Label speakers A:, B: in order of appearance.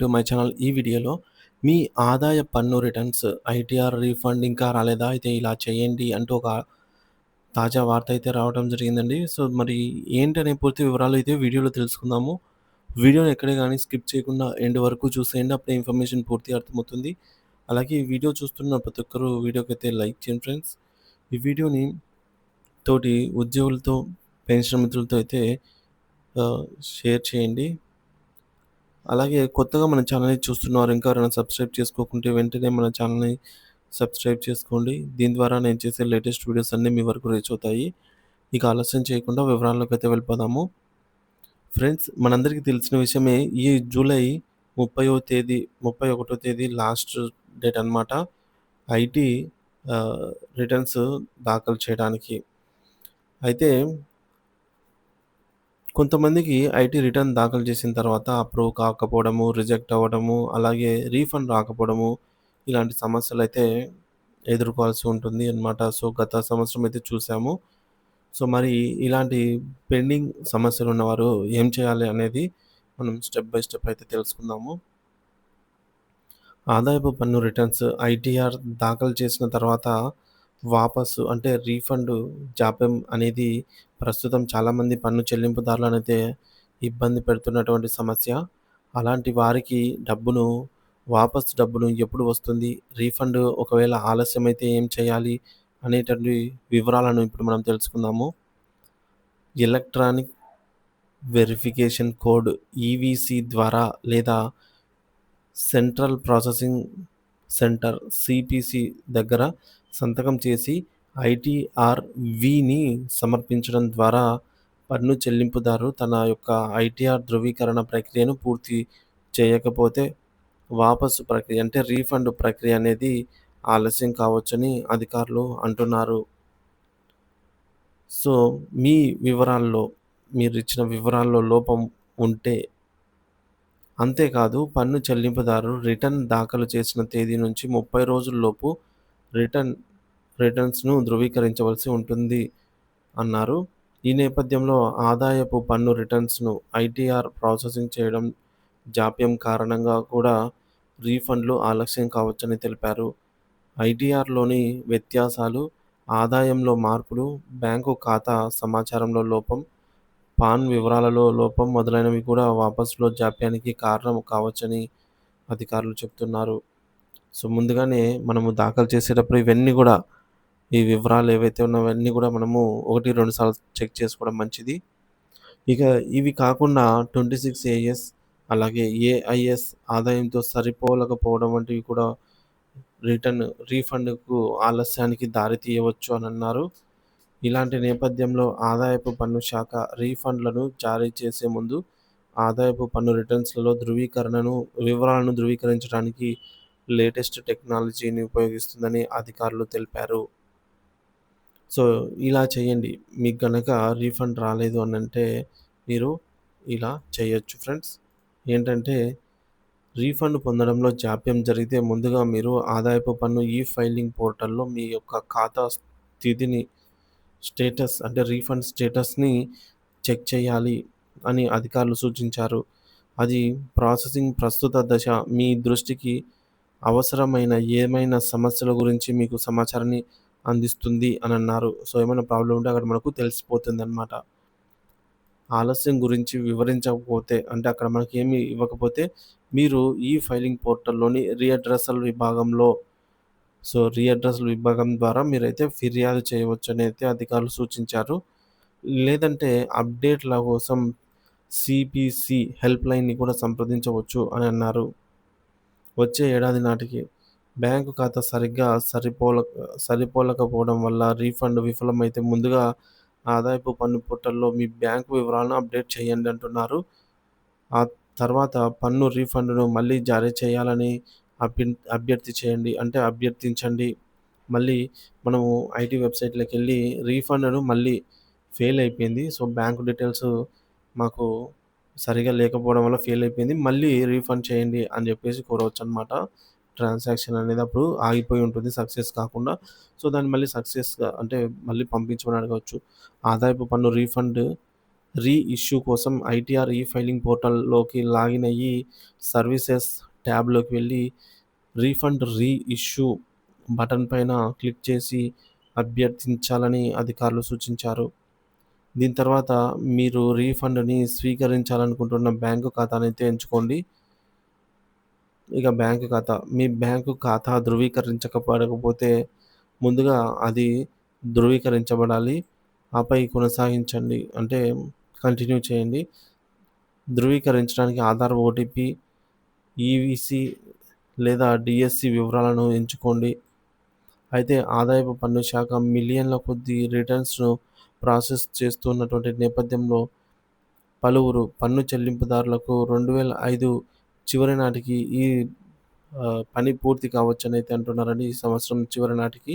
A: To my channel. ఈ వీడియోలో మీ ఆదాయ పన్ను రిటర్న్స్ ఐటీఆర్ రీఫండ్ ఇంకా రాలేదా? అయితే ఇలా చేయండి అంటూ ఒక తాజా వార్త అయితే రావడం జరిగిందండి. సో, మరి ఏంటనే పూర్తి వివరాలు అయితే వీడియోలో తెలుసుకుందాము. వీడియోని ఎక్కడే గాని స్కిప్ చేయకుండా ఎండ్ వరకు చూసేయండి. అప్పుడే ఇన్ఫర్మేషన్ పూర్తిగా అర్థమవుతుంది. అలాగే ఈ వీడియో చూస్తున్న ప్రతి ఒక్కరు వీడియోకైతే లైక్ చేయండి ఫ్రెండ్స్. ఈ వీడియోని తోటి ఉద్యోగులతో, పెన్షన్ మిత్రులతో అయితే ఆహ్, షేర్ చేయండి. అలాగే కొత్తగా మన ఛానల్‌ని చూస్తున్నవారు ఇంకా ఎవరైనా సబ్స్క్రైబ్ చేసుకోకుంటే వెంటనే మన ఛానల్‌ని సబ్స్క్రైబ్ చేసుకోండి. దీని ద్వారా నేను చేసే లేటెస్ట్ వీడియోస్ అన్నీ మీ వరకు రీచ్ అవుతాయి. ఇక ఆలస్యం చేయకుండా వివరాల్లోకైతే వెళ్ళిపోదాము. ఫ్రెండ్స్, మనందరికీ తెలిసిన విషయమే ఈ జూలై 30వ తేదీ 31వ తేదీ లాస్ట్ డేట్ అనమాట. ఐటీ ఆహ్, రిటర్న్స్ దాఖలు చేయడానికి. అయితే కొంతమందికి ఐటీ రిటర్న్ దాఖలు చేసిన తర్వాత అప్రూవ్ కాకపోవడము, రిజెక్ట్ అవ్వడము, అలాగే రీఫండ్ రాకపోవడము, ఇలాంటి సమస్యలైతే ఎదుర్కోవాల్సి ఉంటుంది అన్నమాట. సో, గత సంవత్సరం అయితే చూసాము. సో, మరి ఇలాంటి పెండింగ్ సమస్యలున్నవారు ఏం చేయాలి అనేది మనం స్టెప్ బై స్టెప్ అయితే తెలుసుకుందాము. ఆదాయపు పన్ను రిటర్న్స్ ఐటీఆర్ దాఖలు చేసిన తర్వాత వాపసు అంటే రీఫండ్ జాప్యం అనేది ప్రస్తుతం చాలామంది పన్ను చెల్లింపుదారులనైతే ఇబ్బంది పెడుతున్నటువంటి సమస్య. అలాంటి వారికి డబ్బును ఎప్పుడు వస్తుంది? రీఫండ్ ఒకవేళ ఆలస్యమైతే ఏం చేయాలి? అనేటువంటి వివరాలను ఇప్పుడు మనం తెలుసుకుందాము. ఎలక్ట్రానిక్ వెరిఫికేషన్ కోడ్ ఈవీసీ ద్వారా లేదా సెంట్రల్ ప్రాసెసింగ్ సెంటర్ సిపిసి దగ్గర సంతకం చేసి ఐటీఆర్‌విని సమర్పించడం ద్వారా పన్ను చెల్లింపుదారు తన యొక్క ఐటీఆర్ ధృవీకరణ ప్రక్రియను పూర్తి చేయకపోతే వాపసు ప్రక్రియ అంటే రీఫండ్ ప్రక్రియ అనేది ఆలస్యం కావచ్చని అధికారులు అంటున్నారు. సో, మీ వివరాల్లో మీరిచ్చిన వివరాల్లో లోపం ఉంటే అంతేకాదు పన్ను చెల్లింపుదారు రిటర్న్ దాఖలు చేసిన తేదీ నుంచి 30 రోజుల్లోపు రిటర్న్ రిటర్న్స్‌ను ధృవీకరించవలసి ఉంటుంది అన్నారు. ఈ నేపథ్యంలో ఆదాయపు పన్ను రిటర్న్స్‌ను ఐటీఆర్ ప్రాసెసింగ్ చేయడం జాప్యం కారణంగా కూడా రీఫండ్‌లు ఆలస్యం కావచ్చని తెలిపారు. ఐటీఆర్‌లోని వ్యత్యాసాలు, ఆదాయంలో మార్పులు, బ్యాంకు ఖాతా సమాచారంలో లోపం, పాన్ వివరాలలో లోపం మొదలైనవి కూడా వాపసులో జాప్యానికి కారణం కావచ్చని అధికారులు చెప్తున్నారు. సో, ముందుగానే మనము దాఖలు చేసేటప్పుడు ఇవన్నీ గూడా ఈ వివరాలు ఏవైతే ఉన్నాయో అవన్నీ గూడా మనము 1, 2 సార్లు చెక్ చేసుకోవడం మంచిది. ఇక ఇవి కాకుండా 26 ఏఎస్ అలాగే ఏఐఎస్ ఆదాయంతో సరిపోలకపోవడం వంటివి కూడా రిటర్న్ రీఫండ్‌కు ఆలస్యానికి దారి తీయవచ్చు అనన్నారు. ఇలాంటి నేపథ్యంలో ఆదాయపు పన్ను శాఖ రీఫండ్‌లను జారీ చేసే ముందు ఆదాయపు పన్ను రిటర్న్స్‌లలో వివరాలను ధృవీకరించడానికి లేటెస్ట్ టెక్నాలజీని ఉపయోగిస్తుందని అధికారులు తెలిపారు. సో, ఇలా చేయండి. మీకు గనక రీఫండ్ రాలేదు అనంటే మీరు ఇలా చేయొచ్చు ఫ్రెండ్స్. ఏంటంటే రీఫండ్ పొందడంలో జాప్యం జరిగితే ముందుగా మీరు ఆదాయపు పన్ను ఫైలింగ్ పోర్టల్‌లో మీ యొక్క ఖాతా స్థితిని అంటే రీఫండ్ స్టేటస్‌ని చెక్ చేయాలి అని అధికారులు సూచించారు. అది ప్రాసెసింగ్ ప్రస్తుత దశ మీ దృష్టికి అవసరమైన ఏమైనా సమస్యల గురించి మీకు సమాచారాన్ని అందిస్తుంది అనన్నారు. సో, ఏమైనా ప్రాబ్లమ్ ఉంటే అక్కడ మనకు తెలిసిపోతుందనమాట. ఆలస్యం గురించి వివరించకపోతే అంటే అక్కడ మనకేమి ఇవ్వకపోతే మీరు ఫైలింగ్ పోర్టల్‌లోని రీఅడ్రసల్ విభాగం ద్వారా మీరైతే ఫిర్యాదు చేయవచ్చని అయితే అధికారులు సూచించారు. లేదంటే అప్డేట్‌ల కోసం సీపీసీ హెల్ప్‌లైన్‌ని కూడా సంప్రదించవచ్చు అని అన్నారు. వచ్చే ఏడాది నాటికి బ్యాంకు ఖాతా సరిపోలకపోవడం వల్ల రీఫండ్ విఫలమైతే ముందుగా ఆదాయపు పన్ను పోర్టల్‌లో మీ బ్యాంకు వివరాలను అప్డేట్ చేయండి అంటున్నారు. ఆ తర్వాత పన్ను రీఫండ్‌ను మళ్ళీ జారీ చేయాలని అభ్యర్థి చేయండి. అంటే అభ్యర్థించండి. మళ్ళీ మనము ఐటీ వెబ్‌సైట్‌లోకెళ్ళి రీఫండ్‌ను మళ్ళీ ఫెయిల్ అయిపోయింది. సో, బ్యాంక్ డీటెయిల్స్ మాకు సరిగ్గా లేకపోవడం వల్ల ఫెయిల్ అయిపోయింది. మళ్ళీ రీఫండ్ చేయండి అని జెప్పేసి కోరవచ్చనమాట. ట్రాన్సాక్షన్ అనేది అప్పుడు ఆగిపోయి ఉంటుంది సక్సెస్ కాకుండా. సో, దాన్ని మళ్ళీ సక్సెస్‌గా అంటే మళ్ళీ పంపించమని అడగవచ్చు. ఆదాయపు పన్ను రీఫండ్ రీఇష్యూ కోసం ఐటీఆర్ ఈ-ఫైలింగ్ పోర్టల్‌లోకి లాగిన్ అయ్యి సర్వీసెస్ ట్యాబ్‌లోకి వెళ్లి రీఫండ్ రీఇష్యూ బటన్ పైన క్లిక్ చేసి అభ్యర్థించాలని అధికారులు సూచించారు. దీని తర్వాత మీరు రీఫండ్‌ని స్వీకరించాలనుకుంటున్న బ్యాంకు ఖాతానైతే ఎంచుకోండి. ఇక బ్యాంకు ఖాతా. మీ బ్యాంకు ఖాతా ధృవీకరించబడకపోతే ముందుగా అది ధృవీకరించబడాలి. ఆపై కొనసాగించండి. అంటే కంటిన్యూ చేయండి. ధృవీకరించడానికి ఆధార్ ఓటీపీ, ఈవీసీ లేదా డీఎస్సీ వివరాలను ఎంచుకోండి. అయితే ఆదాయపు పన్ను శాఖ మిలియన్ల కొద్దీ రిటర్న్స్‌ను ప్రాసెస్ చేస్తున్నటువంటి నేపథ్యంలో పలువురు పన్ను చెల్లింపుదారులకు 2005 చివరి నాటికి ఈ పని పూర్తి కావచ్చనైతే అంటున్నారండి. ఈ సంవత్సరం చివరి నాటికి.